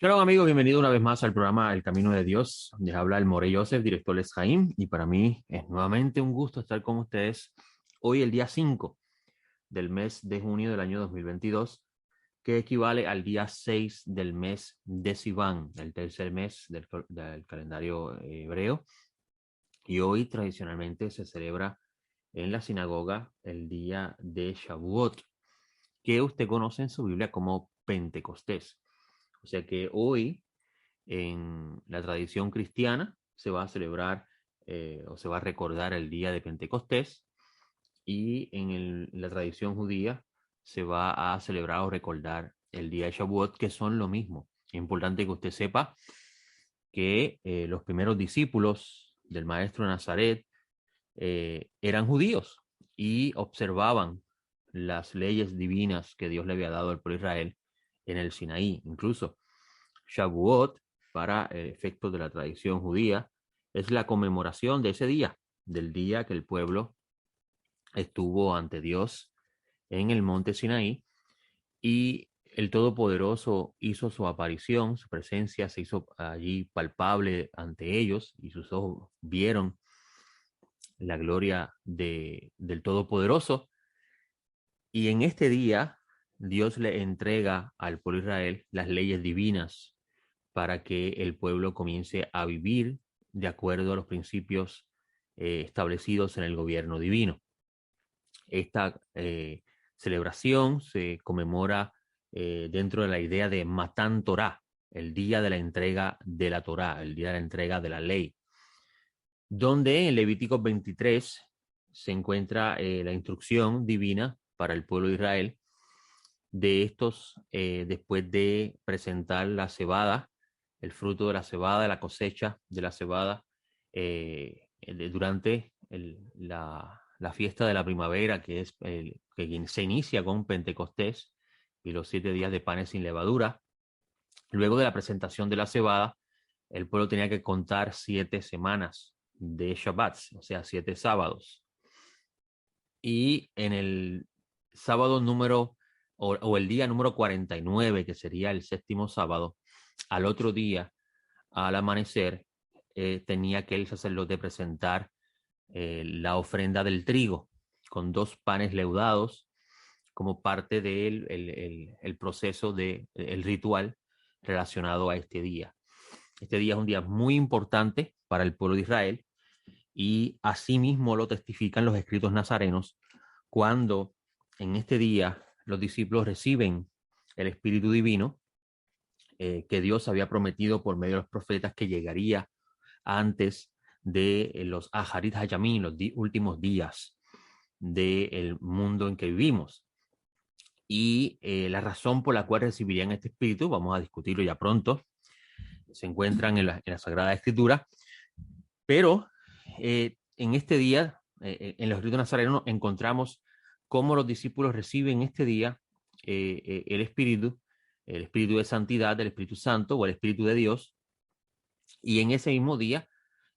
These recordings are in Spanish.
Hola amigos, bienvenido una vez más al programa El Camino de Dios. Les habla el More Joseph, director Les Jaim, y para mí es nuevamente un gusto estar con ustedes hoy, el día 5 del mes de junio del año 2022, que equivale al día 6 del mes de Sivan, el tercer mes del calendario hebreo. Y hoy tradicionalmente se celebra en la sinagoga el día de Shavuot, que usted conoce en su Biblia como Pentecostés. O sea que hoy en la tradición cristiana se va a celebrar o se va a recordar el día de Pentecostés, y en la tradición judía se va a celebrar o recordar el día de Shavuot, que son lo mismo. Es importante que usted sepa que los primeros discípulos del maestro de Nazaret eran judíos y observaban las leyes divinas que Dios le había dado al pueblo de Israel en el Sinaí. Incluso Shavuot, para efectos de la tradición judía, es la conmemoración de ese día, del día que el pueblo estuvo ante Dios en el monte Sinaí, y el Todopoderoso hizo su aparición, su presencia se hizo allí palpable ante ellos, y sus ojos vieron la gloria del Todopoderoso. Y en este día Dios le entrega al pueblo de Israel las leyes divinas para que el pueblo comience a vivir de acuerdo a los principios establecidos en el gobierno divino. Esta celebración se conmemora dentro de la idea de Matan Torah, el día de la entrega de la Torah, el día de la entrega de la ley, donde en Levítico 23 se encuentra la instrucción divina para el pueblo de Israel de estos, después de presentar la cebada, el fruto de la cebada, la cosecha de la cebada, durante la fiesta de la primavera, que es que se inicia con Pentecostés y los 7 días de panes sin levadura. Luego de la presentación de la cebada, el pueblo tenía que contar 7 semanas de Shabbats, o sea, 7 sábados. Y en el sábado número, o el día número 49, que sería el séptimo sábado, al otro día, al amanecer, tenía que el sacerdote presentar la ofrenda del trigo con 2 panes leudados como parte del el proceso el ritual relacionado a este día. Este día es un día muy importante para el pueblo de Israel, y asimismo lo testifican los escritos nazarenos cuando en este día los discípulos reciben el Espíritu Divino que Dios había prometido por medio de los profetas que llegaría antes de los Aharit Hayamim, los últimos días del mundo en que vivimos. Y la razón por la cual recibirían este Espíritu, vamos a discutirlo ya pronto, se encuentran en la Sagrada Escritura, pero en este día, en los ritos nazarenos, encontramos cómo los discípulos reciben este día el Espíritu de Santidad, el Espíritu Santo o el Espíritu de Dios, y en ese mismo día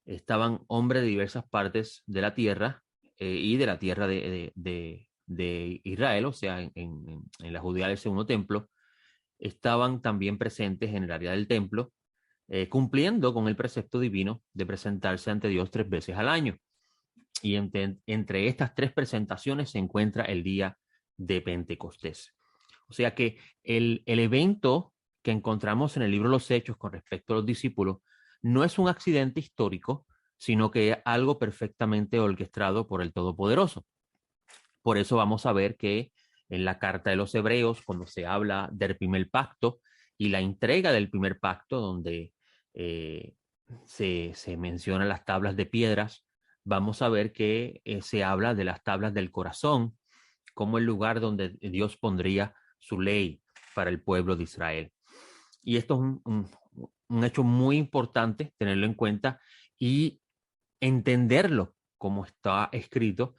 estaban hombres de diversas partes de la tierra y de la tierra de Israel, o sea, en la Judea del Segundo Templo, estaban también presentes en el área del templo, cumpliendo con el precepto divino de presentarse ante Dios 3 veces al año. Y entre estas 3 presentaciones se encuentra el día de Pentecostés. O sea que el evento que encontramos en el libro de los Hechos con respecto a los discípulos no es un accidente histórico, sino que es algo perfectamente orquestado por el Todopoderoso. Por eso vamos a ver que en la carta de los Hebreos, cuando se habla del primer pacto y la entrega del primer pacto, donde eh, se mencionan las tablas de piedras, vamos a ver que se habla de las tablas del corazón como el lugar donde Dios pondría su ley para el pueblo de Israel. Y esto es un hecho muy importante tenerlo en cuenta y entenderlo como está escrito,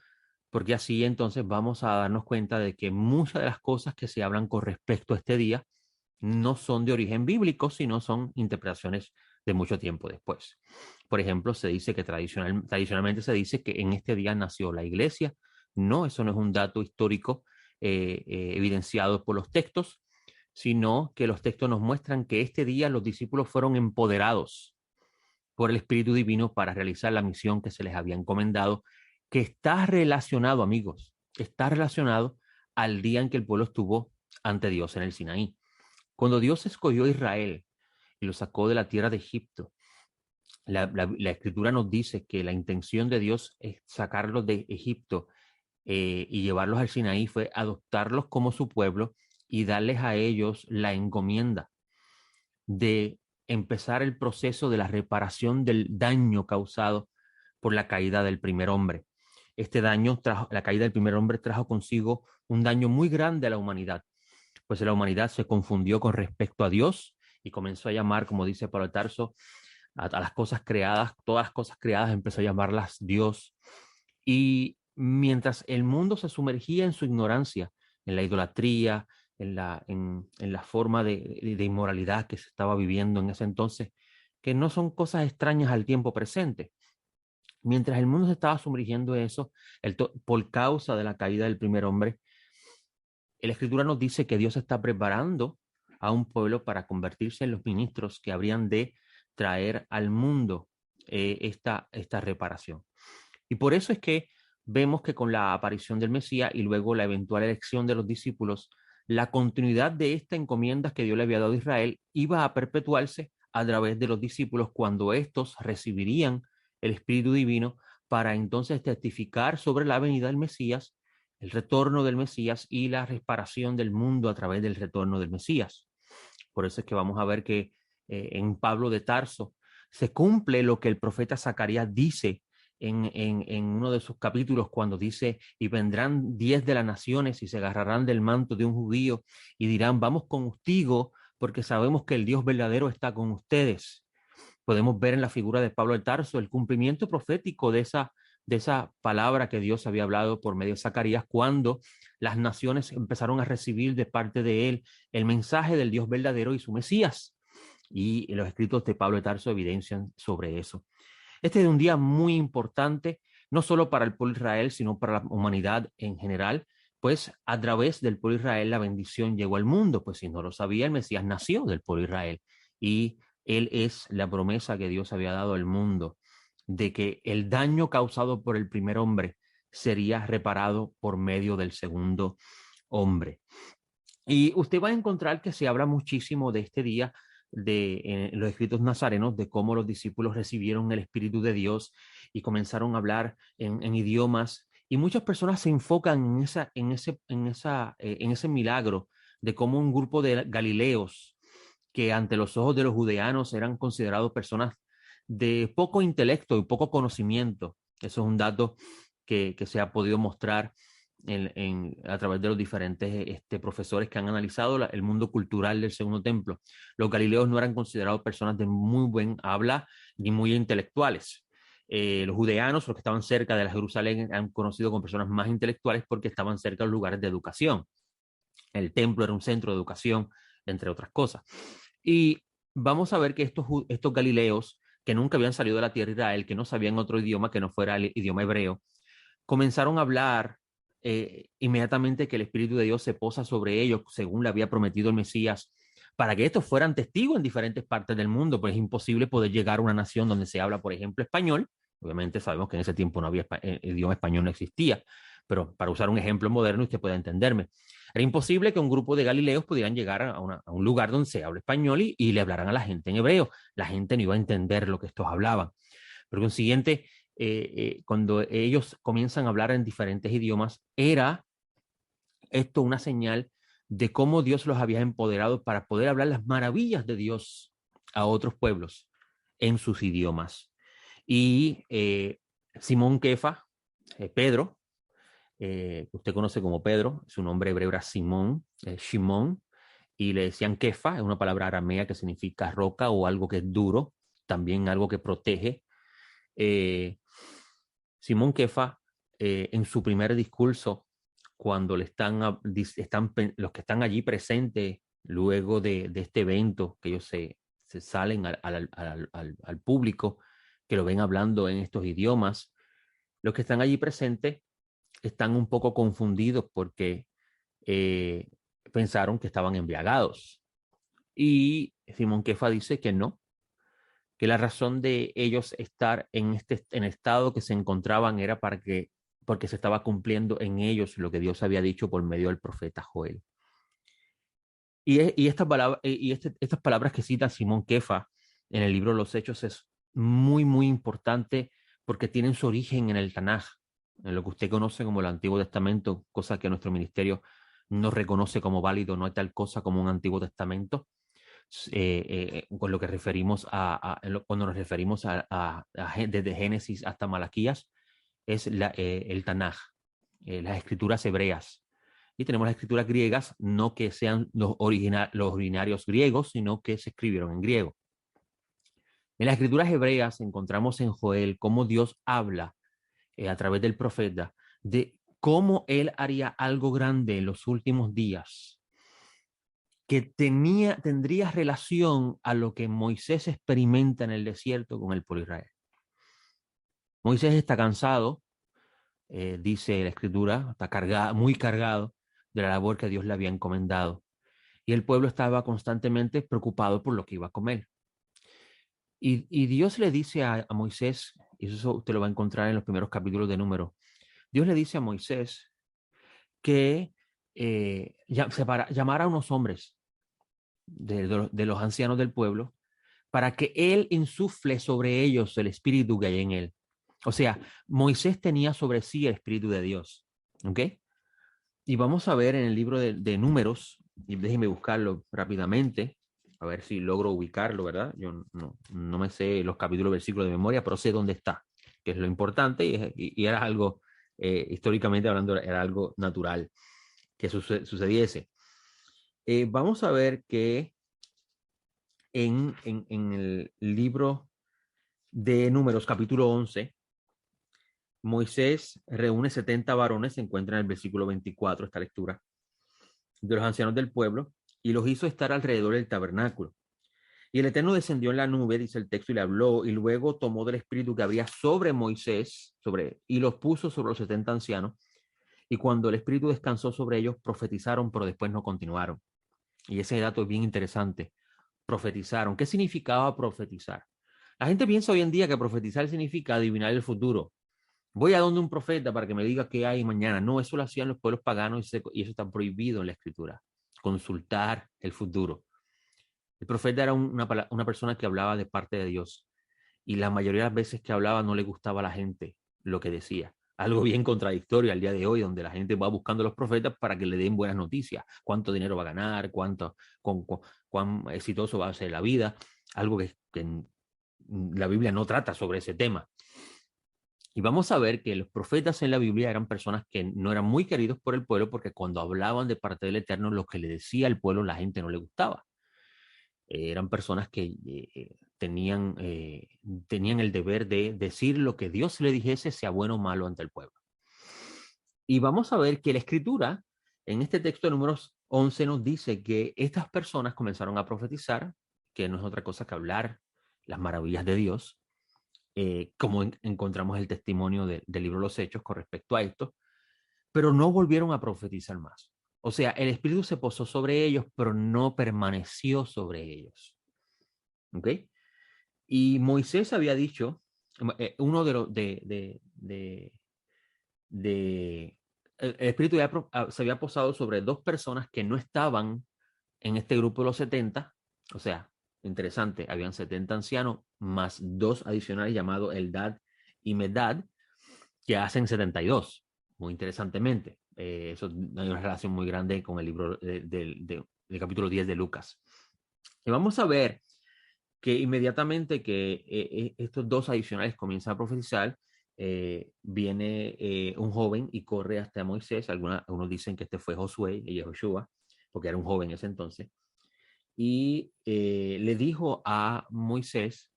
porque así entonces vamos a darnos cuenta de que muchas de las cosas que se hablan con respecto a este día no son de origen bíblico, sino son interpretaciones de mucho tiempo después. Por ejemplo, se dice que tradicionalmente se dice que en este día nació la iglesia. No, eso no es un dato histórico evidenciado por los textos, sino que los textos nos muestran que este día los discípulos fueron empoderados por el Espíritu Divino para realizar la misión que se les había encomendado, que está relacionado, amigos, está relacionado al día en que el pueblo estuvo ante Dios en el Sinaí. Cuando Dios escogió a Israel y lo sacó de la tierra de Egipto, la Escritura nos dice que la intención de Dios es sacarlos de Egipto y llevarlos al Sinaí, fue adoptarlos como su pueblo y darles a ellos la encomienda de empezar el proceso de la reparación del daño causado por la caída del primer hombre. Este daño, la caída del primer hombre trajo consigo un daño muy grande a la humanidad, pues la humanidad se confundió con respecto a Dios y comenzó a llamar, como dice Pablo de Tarso, a las cosas creadas, todas las cosas creadas empezó a llamarlas Dios. Y mientras el mundo se sumergía en su ignorancia, en la idolatría, en la forma de inmoralidad que se estaba viviendo en ese entonces, que no son cosas extrañas al tiempo presente. Mientras el mundo se estaba sumergiendo en eso, por causa de la caída del primer hombre, la Escritura nos dice que Dios está preparando a un pueblo para convertirse en los ministros que habrían de traer al mundo esta reparación. Y por eso es que vemos que con la aparición del Mesías y luego la eventual elección de los discípulos, la continuidad de esta encomienda que Dios le había dado a Israel iba a perpetuarse a través de los discípulos cuando estos recibirían el Espíritu Divino para entonces testificar sobre la venida del Mesías, el retorno del Mesías y la reparación del mundo a través del retorno del Mesías. Por eso es que vamos a ver que en Pablo de Tarso se cumple lo que el profeta Zacarías dice en uno de sus capítulos cuando dice, y vendrán 10 de las naciones y se agarrarán del manto de un judío y dirán, vamos contigo porque sabemos que el Dios verdadero está con ustedes. Podemos ver en la figura de Pablo de Tarso el cumplimiento profético de esa palabra que Dios había hablado por medio de Zacarías cuando las naciones empezaron a recibir de parte de él el mensaje del Dios verdadero y su Mesías. Y los escritos de Pablo de Tarso evidencian sobre eso. Este es un día muy importante, no solo para el pueblo de Israel, sino para la humanidad en general, pues a través del pueblo de Israel la bendición llegó al mundo, pues si no lo sabía, el Mesías nació del pueblo de Israel y él es la promesa que Dios había dado al mundo de que el daño causado por el primer hombre sería reparado por medio del segundo hombre. Y usted va a encontrar que se habla muchísimo de este día en los escritos nazarenos, de cómo los discípulos recibieron el Espíritu de Dios y comenzaron a hablar en idiomas. Y muchas personas se enfocan en ese milagro de cómo un grupo de galileos que ante los ojos de los judeanos eran considerados personas de poco intelecto y poco conocimiento. Eso es un dato que se ha podido mostrar a través de los diferentes profesores que han analizado el mundo cultural del Segundo Templo. Los galileos no eran considerados personas de muy buen habla ni muy intelectuales. Los judeanos, los que estaban cerca de la Jerusalén, eran conocidos como personas más intelectuales porque estaban cerca de los lugares de educación. El templo era un centro de educación, entre otras cosas. Y vamos a ver que estos galileos, que nunca habían salido de la tierra de Israel, que no sabían otro idioma que no fuera el idioma hebreo, comenzaron a hablar inmediatamente que el Espíritu de Dios se posa sobre ellos, según le había prometido el Mesías, para que estos fueran testigos en diferentes partes del mundo, pues es imposible poder llegar a una nación donde se habla, por ejemplo, español. Obviamente sabemos que en ese tiempo no había idioma español, no existía, pero para usar un ejemplo moderno usted puede entenderme. Era imposible que un grupo de galileos pudieran llegar a un lugar donde se habla español y le hablaran a la gente en hebreo. La gente no iba a entender lo que estos hablaban. Por consiguiente, cuando ellos comienzan a hablar en diferentes idiomas, era esto una señal de cómo Dios los había empoderado para poder hablar las maravillas de Dios a otros pueblos en sus idiomas. Y Simón Kefa, Pedro, usted conoce como Pedro, su nombre hebreo era Simón, Shimón, y le decían Kefa, es una palabra aramea que significa roca o algo que es duro, también algo que protege. Simón Kefa, en su primer discurso, cuando los que están allí presentes luego de este evento, que ellos se salen al público, que lo ven hablando en estos idiomas, los que están allí presentes están un poco confundidos porque pensaron que estaban embriagados. Y Simón Kefa dice que no, que la razón de ellos estar en estado que se encontraban era porque se estaba cumpliendo en ellos lo que Dios había dicho por medio del profeta Joel. Estas palabras que cita Simón Kefa en el libro Los Hechos es muy, muy importante porque tienen su origen en el Tanaj, en lo que usted conoce como el Antiguo Testamento, cosa que nuestro ministerio no reconoce como válido. No hay tal cosa como un Antiguo Testamento. Con lo que referimos cuando nos referimos desde Génesis hasta Malaquías, es el Tanaj, las escrituras hebreas. Y tenemos las escrituras griegas, no que sean los originarios griegos, sino que se escribieron en griego. En las escrituras hebreas encontramos en Joel cómo Dios habla a través del profeta de cómo él haría algo grande en los últimos días, que tendría relación a lo que Moisés experimenta en el desierto con el pueblo de Israel. Moisés está cansado, dice la escritura, está cargado, muy cargado de la labor que Dios le había encomendado. Y el pueblo estaba constantemente preocupado por lo que iba a comer. Y Dios le dice a Moisés, y eso usted lo va a encontrar en los primeros capítulos de Números, Dios le dice a Moisés que llamara a unos hombres de los ancianos del pueblo para que él insufle sobre ellos el espíritu que hay en él. O sea, Moisés tenía sobre sí el espíritu de Dios. ¿Ok? Y vamos a ver en el libro de Números, y déjenme buscarlo rápidamente, a ver si logro ubicarlo, ¿verdad? Yo no me sé los capítulos, versículos de memoria, pero sé dónde está, que es lo importante, y era algo, históricamente hablando, era algo natural que sucediese. Vamos a ver que en el libro de Números, capítulo 11, Moisés reúne 70 varones, se encuentra en el versículo 24, esta lectura, de los ancianos del pueblo, y los hizo estar alrededor del tabernáculo. Y el Eterno descendió en la nube, dice el texto, y le habló, y luego tomó del espíritu que había sobre Moisés, y los puso sobre los 70 ancianos, y cuando el espíritu descansó sobre ellos, profetizaron, pero después no continuaron. Y ese dato es bien interesante. Profetizaron. ¿Qué significaba profetizar? La gente piensa hoy en día que profetizar significa adivinar el futuro. Voy a donde un profeta para que me diga qué hay mañana. No, eso lo hacían los pueblos paganos y eso está prohibido en la escritura. Consultar el futuro. El profeta era una persona que hablaba de parte de Dios y la mayoría de las veces que hablaba no le gustaba a la gente lo que decía. Algo bien contradictorio al día de hoy, donde la gente va buscando a los profetas para que le den buenas noticias. Cuánto dinero va a ganar, cuán exitoso va a ser la vida. Algo que la Biblia no trata sobre ese tema. Y vamos a ver que los profetas en la Biblia eran personas que no eran muy queridos por el pueblo porque cuando hablaban de parte del Eterno, lo que le decía al pueblo, la gente no le gustaba. Eran personas que tenían el deber de decir lo que Dios le dijese, sea bueno o malo ante el pueblo. Y vamos a ver que la escritura, en este texto de Números 11, nos dice que estas personas comenzaron a profetizar, que no es otra cosa que hablar las maravillas de Dios, como encontramos el testimonio del libro de los Hechos con respecto a esto, pero no volvieron a profetizar más. O sea, el Espíritu se posó sobre ellos, pero no permaneció sobre ellos. ¿Ok? Y Moisés había dicho, uno de los, el Espíritu se había posado sobre dos personas que no estaban en este grupo de los 70, o sea, interesante, habían 70 ancianos más dos adicionales llamados Eldad y Medad, que hacen 72, muy interesantemente. Eso hay una relación muy grande con el libro del capítulo 10 de Lucas. Y vamos a ver que inmediatamente que estos dos adicionales comienzan a profetizar, viene un joven y corre hasta Moisés. Algunos dicen que este fue Josué y Joshua, porque era un joven en ese entonces, y le dijo a Moisés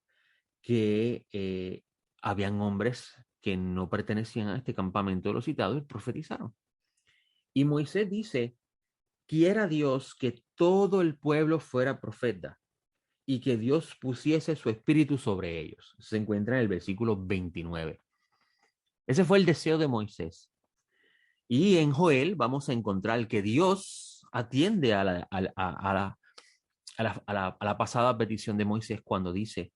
que habían hombres que no pertenecían a este campamento de los citados y profetizaron. Y Moisés dice, quiera Dios que todo el pueblo fuera profeta y que Dios pusiese su espíritu sobre ellos. Se encuentra en el versículo 29. Ese fue el deseo de Moisés. Y en Joel vamos a encontrar que Dios atiende a la pasada petición de Moisés cuando dice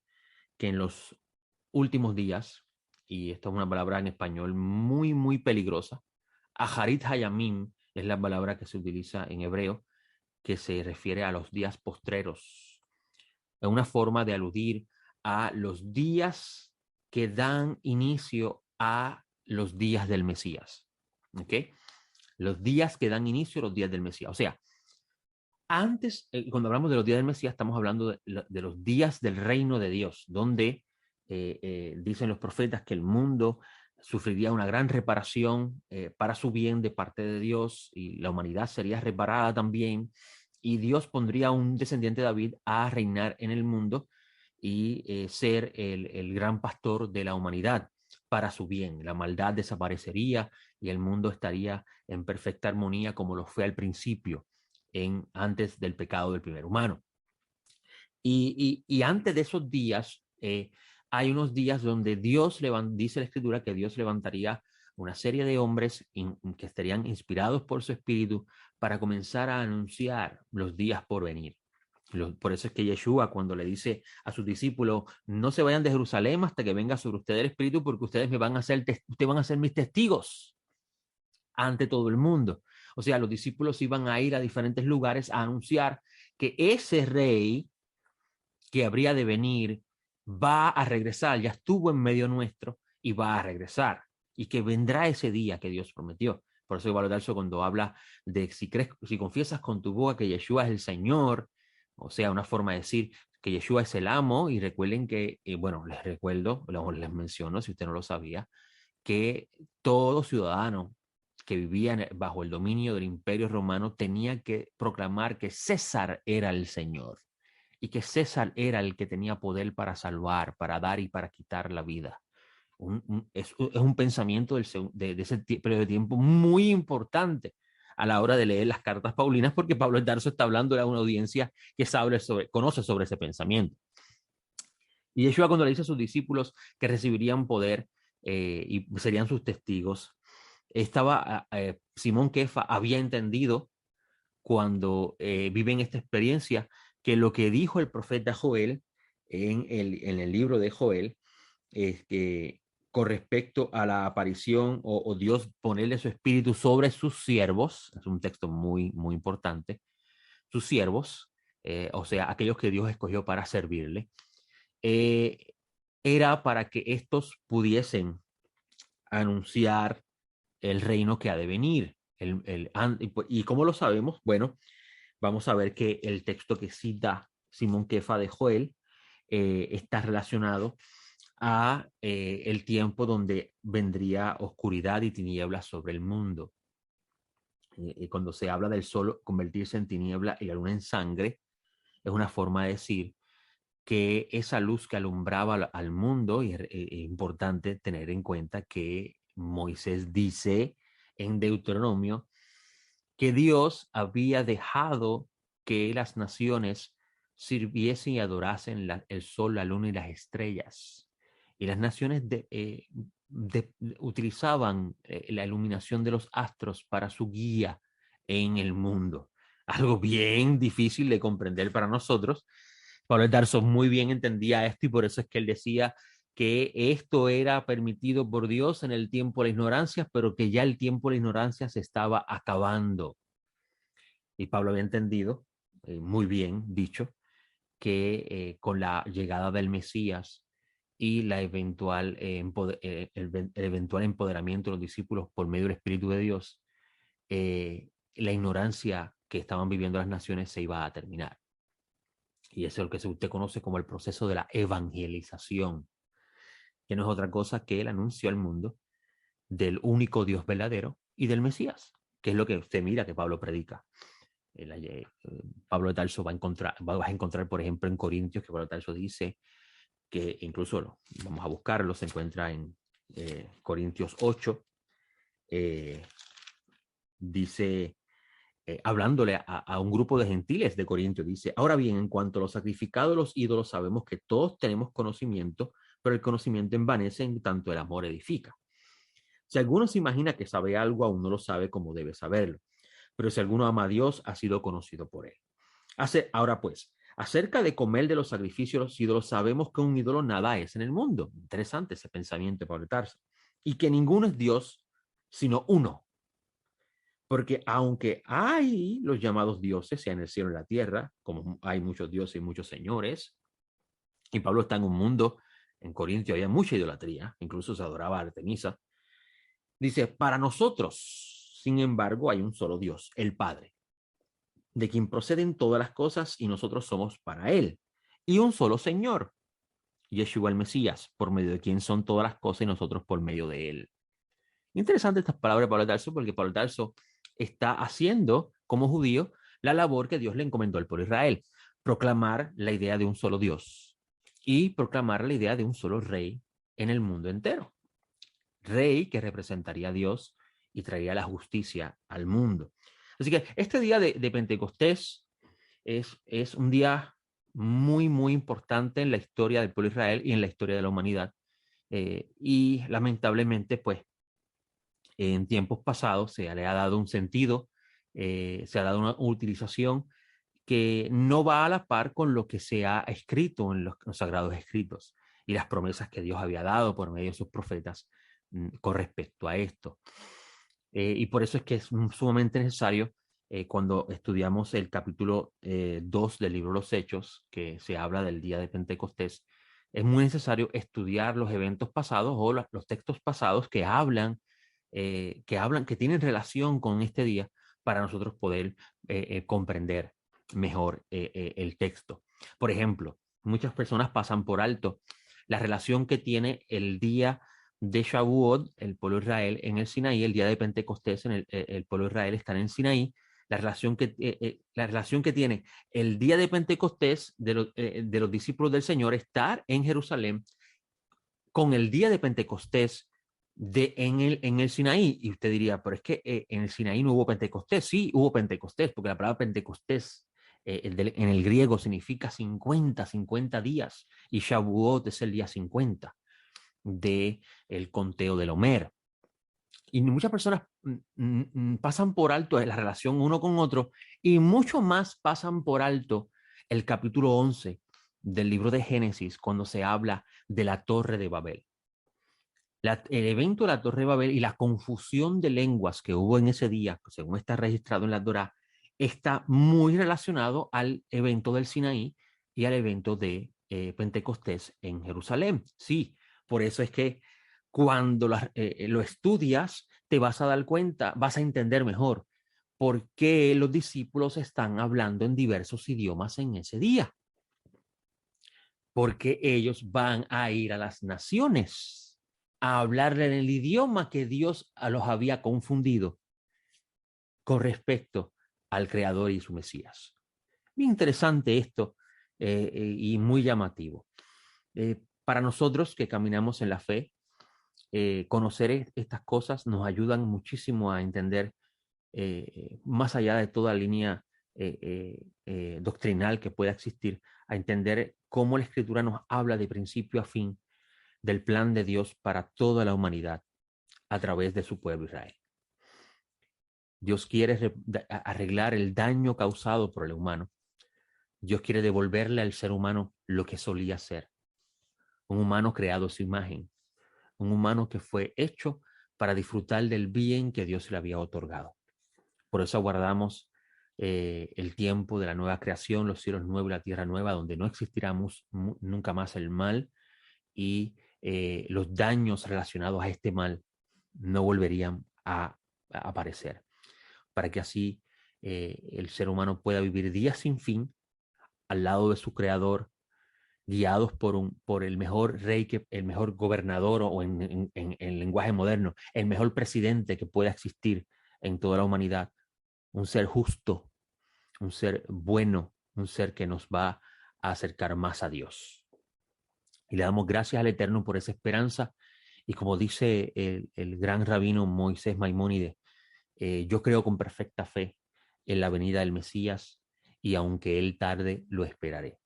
que en los últimos días, y esta es una palabra en español muy, muy peligrosa, Aharit Hayamim es la palabra que se utiliza en hebreo, que se refiere a los días postreros. Es una forma de aludir a los días que dan inicio a los días del Mesías. ¿Ok? Los días que dan inicio a los días del Mesías. O sea, antes, cuando hablamos de los días del Mesías, estamos hablando de los días del reino de Dios, donde dicen los profetas que el mundo sufriría una gran reparación para su bien de parte de Dios y la humanidad sería reparada también y Dios pondría un descendiente de David a reinar en el mundo y ser el gran pastor de la humanidad para su bien. La maldad desaparecería y el mundo estaría en perfecta armonía como lo fue al principio, antes del pecado del primer humano. Y antes de esos días, hay unos días donde dice la Escritura que Dios levantaría una serie de hombres que estarían inspirados por su espíritu para comenzar a anunciar los días por venir. Por eso es que Yeshua, cuando le dice a sus discípulos, no se vayan de Jerusalén hasta que venga sobre ustedes el Espíritu, porque ustedes van a ser mis testigos ante todo el mundo. O sea, los discípulos iban a ir a diferentes lugares a anunciar que ese rey que habría de venir va a regresar, ya estuvo en medio nuestro y va a regresar, y que vendrá ese día que Dios prometió. Por eso Pablo Tarso, cuando habla de si confiesas con tu boca que Yeshua es el Señor, o sea, una forma de decir que Yeshua es el amo, y recuerden que, bueno, les recuerdo, les menciono, si usted no lo sabía, que todo ciudadano que vivía bajo el dominio del Imperio Romano tenía que proclamar que César era el Señor y que César era el que tenía poder para salvar, para dar y para quitar la vida. Es un pensamiento de ese periodo de tiempo muy importante a la hora de leer las cartas paulinas, porque Pablo de Tarso está hablando de una audiencia que conoce sobre ese pensamiento. Y Yeshua, cuando le dice a sus discípulos que recibirían poder y serían sus testigos, Simón Kefa había entendido cuando viven esta experiencia que lo que dijo el profeta Joel en el libro de Joel es que con respecto a la aparición o Dios ponerle su espíritu sobre sus siervos, es un texto muy, muy importante, sus siervos, o sea, aquellos que Dios escogió para servirle, eh, era para que estos pudiesen anunciar el reino que ha de venir. ¿Y cómo lo sabemos? Bueno, vamos a ver que el texto que cita Simón Kefa de Joel está relacionado a el tiempo donde vendría oscuridad y tinieblas sobre el mundo. Cuando se habla del sol convertirse en tiniebla y la luna en sangre, es una forma de decir que esa luz que alumbraba al mundo, y es importante tener en cuenta que Moisés dice en Deuteronomio que Dios había dejado que las naciones sirviesen y adorasen el sol, la luna y las estrellas. Y las naciones utilizaban la iluminación de los astros para su guía en el mundo. Algo bien difícil de comprender para nosotros. Pablo de Tarso muy bien entendía esto y por eso es que él decía que esto era permitido por Dios en el tiempo de la ignorancia, pero que ya el tiempo de la ignorancia se estaba acabando. Y Pablo había entendido, muy bien dicho, que con la llegada del Mesías y el eventual empoderamiento de los discípulos por medio del Espíritu de Dios, la ignorancia que estaban viviendo las naciones se iba a terminar. Y eso es lo que usted conoce como el proceso de la evangelización, que no es otra cosa que el anuncio al mundo del único Dios verdadero y del Mesías, que es lo que usted mira que Pablo predica. Pablo de Tarso vas a encontrar, por ejemplo, en Corintios, que Pablo de Tarso dice que incluso, vamos a buscarlo, se encuentra en Corintios 8, dice, hablándole a un grupo de gentiles de Corintios, dice, ahora bien, en cuanto a los sacrificados de los ídolos, sabemos que todos tenemos conocimiento, pero el conocimiento envanece en tanto el amor edifica. Si alguno se imagina que sabe algo, aún no lo sabe como debe saberlo. pero si alguno ama a Dios, ha sido conocido por él. Ahora pues, acerca de comer de los sacrificios de los ídolos, sabemos que un ídolo nada es en el mundo. Interesante ese pensamiento de Pablo de Tarso. Y que ninguno es Dios, sino uno. Porque aunque hay los llamados dioses, sea en el cielo y en la tierra, como hay muchos dioses y muchos señores, y Pablo está en un mundo, en Corintio había mucha idolatría, incluso se adoraba a Artemisa, dice, para nosotros, sin embargo, hay un solo Dios, el Padre, de quien proceden todas las cosas y nosotros somos para Él, y un solo Señor, Yeshua el Mesías, por medio de quien son todas las cosas y nosotros por medio de Él. Interesante estas palabras de Pablo de Tarso, porque Pablo de Tarso está haciendo, como judío, la labor que Dios le encomendó al pueblo de Israel, proclamar la idea de un solo Dios y proclamar la idea de un solo rey en el mundo entero. Rey que representaría a Dios y traería la justicia al mundo. Así que este día de Pentecostés es un día muy, muy importante en la historia del pueblo de Israel y en la historia de la humanidad. Y lamentablemente, pues, en tiempos pasados se le ha dado un sentido, se ha dado una utilización que no va a la par con lo que se ha escrito en los sagrados escritos y las promesas que Dios había dado por medio de sus profetas con respecto a esto. Y por eso es que es sumamente necesario cuando estudiamos el capítulo 2 del libro de los Hechos, que se habla del día de Pentecostés, es muy necesario estudiar los eventos pasados o los textos pasados que tienen relación con este día para nosotros poder comprender mejor el texto. Por ejemplo, muchas personas pasan por alto la relación que tiene el día de Shavuot, el pueblo de Israel en el Sinaí, el día de Pentecostés, el pueblo de Israel está en el Sinaí, la relación que tiene el día de Pentecostés de los discípulos del Señor estar en Jerusalén con el día de Pentecostés en el Sinaí. Y usted diría, pero es que en el Sinaí no hubo Pentecostés. Sí, hubo Pentecostés, porque la palabra Pentecostés en el griego significa 50 días, y Shavuot es el día 50 del conteo del Homer. Y muchas personas pasan por alto la relación uno con otro, y mucho más pasan por alto el capítulo 11 del libro de Génesis, cuando se habla de la Torre de Babel. El evento de la Torre de Babel y la confusión de lenguas que hubo en ese día, según está registrado en la Torá, está muy relacionado al evento del Sinaí y al evento de Pentecostés en Jerusalén. Sí, por eso es que cuando lo estudias, te vas a dar cuenta, vas a entender mejor por qué los discípulos están hablando en diversos idiomas en ese día. Porque ellos van a ir a las naciones a hablarle en el idioma que Dios los había confundido con respecto al Creador y su Mesías. Bien interesante esto y muy llamativo. Para nosotros que caminamos en la fe, conocer estas cosas nos ayudan muchísimo a entender más allá de toda línea doctrinal que pueda existir, a entender cómo la Escritura nos habla de principio a fin del plan de Dios para toda la humanidad a través de su pueblo Israel. Dios quiere arreglar el daño causado por el humano. Dios quiere devolverle al ser humano lo que solía ser. Un humano creado a su imagen. Un humano que fue hecho para disfrutar del bien que Dios le había otorgado. Por eso aguardamos el tiempo de la nueva creación, los cielos nuevos y la tierra nueva, donde no existirá nunca más el mal y los daños relacionados a este mal no volverían a aparecer, para que así el ser humano pueda vivir días sin fin al lado de su creador, guiados por el mejor rey, el mejor gobernador, o en lenguaje moderno, el mejor presidente que pueda existir en toda la humanidad, un ser justo, un ser bueno, un ser que nos va a acercar más a Dios. Y le damos gracias al Eterno por esa esperanza. Y como dice el gran rabino Moisés Maimónides, yo creo con perfecta fe en la venida del Mesías, y aunque Él tarde, lo esperaré.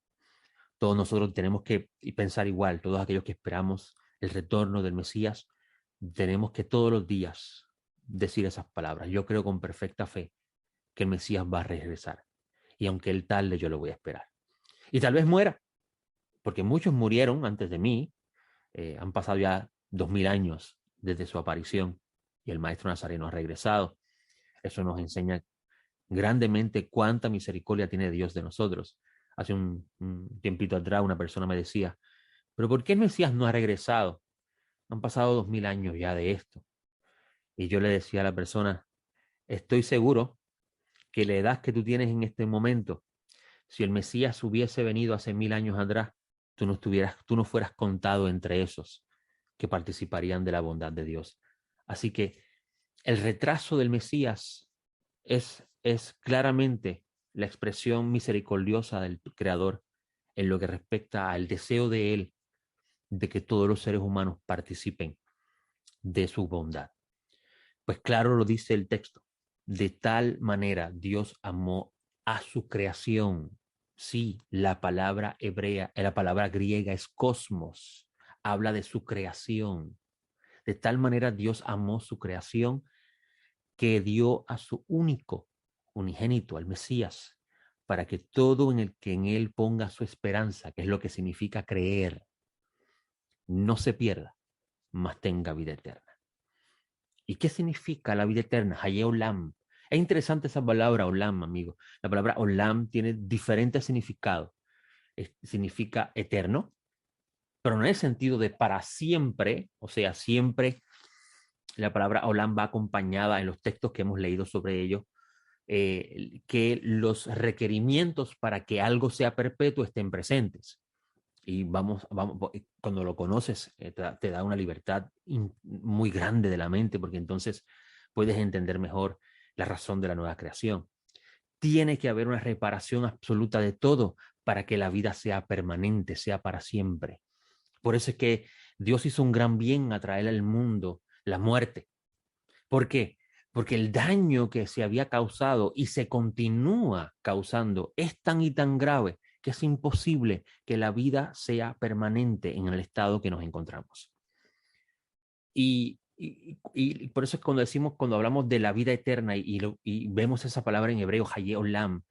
Todos nosotros tenemos que pensar igual, todos aquellos que esperamos el retorno del Mesías, tenemos que todos los días decir esas palabras. Yo creo con perfecta fe que el Mesías va a regresar. Y aunque él tarde, yo lo voy a esperar. Y tal vez muera, porque muchos murieron antes de mí. Han pasado ya 2000 años desde su aparición y el Maestro Nazareno ha regresado. Eso nos enseña grandemente cuánta misericordia tiene Dios de nosotros. Hace un tiempito atrás una persona me decía, pero ¿por qué el Mesías no ha regresado? Han pasado 2000 años ya de esto. Y yo le decía a la persona, estoy seguro que la edad que tú tienes en este momento, si el Mesías hubiese venido hace 1000 años atrás, tú no fueras contado entre esos que participarían de la bondad de Dios. Así que el retraso del Mesías es claramente la expresión misericordiosa del Creador en lo que respecta al deseo de Él de que todos los seres humanos participen de su bondad. Pues claro lo dice el texto. De tal manera Dios amó a su creación. Sí, la palabra hebrea, la palabra griega es cosmos. Habla de su creación. De tal manera Dios amó su creación que dio a su único unigénito, al Mesías, para que todo en el que en él ponga su esperanza, que es lo que significa creer, no se pierda, mas tenga vida eterna. ¿Y qué significa la vida eterna? Hayé Olam. Es interesante esa palabra Olam, amigo. La palabra Olam tiene diferentes significados. Significa eterno, pero no en el sentido de para siempre, o sea, siempre la palabra Olam va acompañada en los textos que hemos leído sobre ello, que los requerimientos para que algo sea perpetuo estén presentes. Y cuando lo conoces, te da una libertad muy grande de la mente, porque entonces puedes entender mejor la razón de la nueva creación. Tiene que haber una reparación absoluta de todo para que la vida sea permanente, sea para siempre. Por eso es que Dios hizo un gran bien a traer al mundo la muerte. ¿Por qué? Porque el daño que se había causado y se continúa causando es tan y tan grave que es imposible que la vida sea permanente en el estado que nos encontramos. Y por eso es cuando hablamos de la vida eterna y vemos esa palabra en hebreo, Hayé Olam,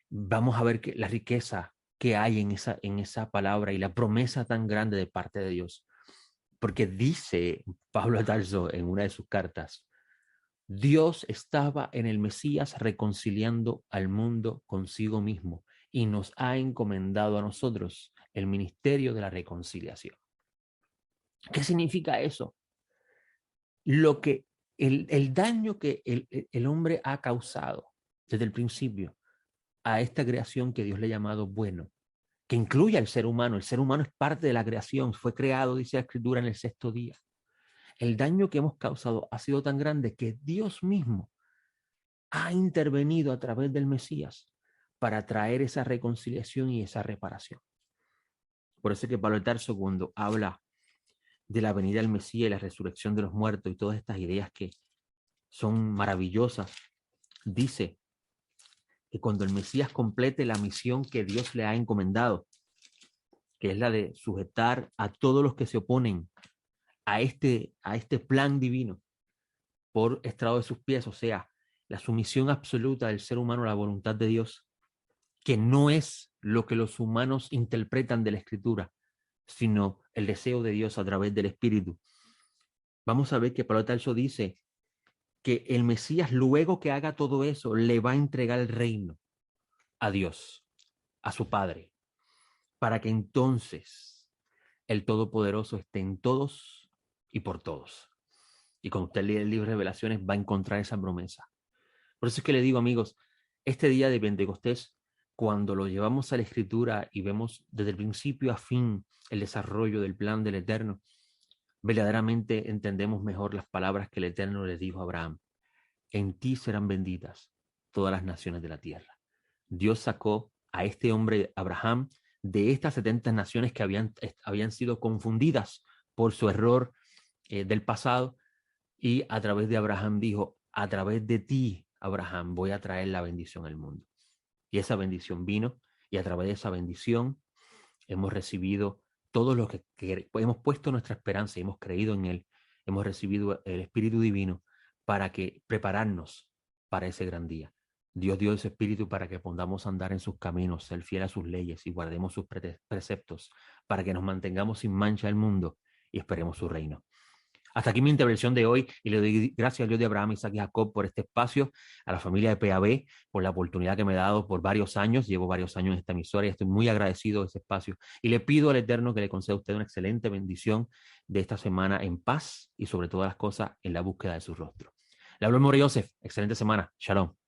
vamos a ver que la riqueza que hay en esa palabra y la promesa tan grande de parte de Dios. Porque dice Pablo Tarso en una de sus cartas, Dios estaba en el Mesías reconciliando al mundo consigo mismo y nos ha encomendado a nosotros el ministerio de la reconciliación. ¿Qué significa eso? Lo que el daño que el hombre ha causado desde el principio a esta creación que Dios le ha llamado bueno, que incluye al ser humano. El ser humano es parte de la creación, fue creado, dice la Escritura, en el sexto día. El daño que hemos causado ha sido tan grande que Dios mismo ha intervenido a través del Mesías para traer esa reconciliación y esa reparación. Por eso es que Pablo Tarso, cuando habla de la venida del Mesías y la resurrección de los muertos y todas estas ideas que son maravillosas, dice que cuando el Mesías complete la misión que Dios le ha encomendado, que es la de sujetar a todos los que se oponen a este plan divino por estrado de sus pies, o sea, la sumisión absoluta del ser humano a la voluntad de Dios, que no es lo que los humanos interpretan de la Escritura, sino el deseo de Dios a través del Espíritu. Vamos a ver que Pablo Tarso dice que el Mesías, luego que haga todo eso, le va a entregar el reino a Dios, a su Padre, para que entonces el Todopoderoso esté en todos y por todos. Y cuando usted lee el libro de Revelaciones va a encontrar esa promesa. Por eso es que le digo, amigos, este día de Pentecostés, cuando lo llevamos a la Escritura y vemos desde el principio a fin el desarrollo del plan del Eterno, verdaderamente entendemos mejor las palabras que el Eterno le dijo a Abraham. En ti serán benditas todas las naciones de la tierra. Dios sacó a este hombre, Abraham, de estas 70 naciones que habían sido confundidas por su error del pasado, y a través de Abraham dijo, a través de ti, Abraham, voy a traer la bendición al mundo. Y esa bendición vino, y a través de esa bendición hemos recibido todo lo que hemos puesto nuestra esperanza y hemos creído en él. Hemos recibido el Espíritu Divino para que prepararnos para ese gran día. Dios dio ese espíritu para que podamos andar en sus caminos, ser fiel a sus leyes y guardemos sus preceptos, para que nos mantengamos sin mancha del mundo y esperemos su reino. Hasta aquí mi intervención de hoy y le doy gracias al Dios de Abraham, Isaac y Jacob por este espacio, a la familia de PAB por la oportunidad que me ha dado por varios años. Llevo varios años en esta emisora y estoy muy agradecido de ese espacio. Y le pido al Eterno que le conceda a usted una excelente bendición de esta semana en paz y sobre todas las cosas en la búsqueda de su rostro. Le hablo More Joseph. Excelente semana. Shalom.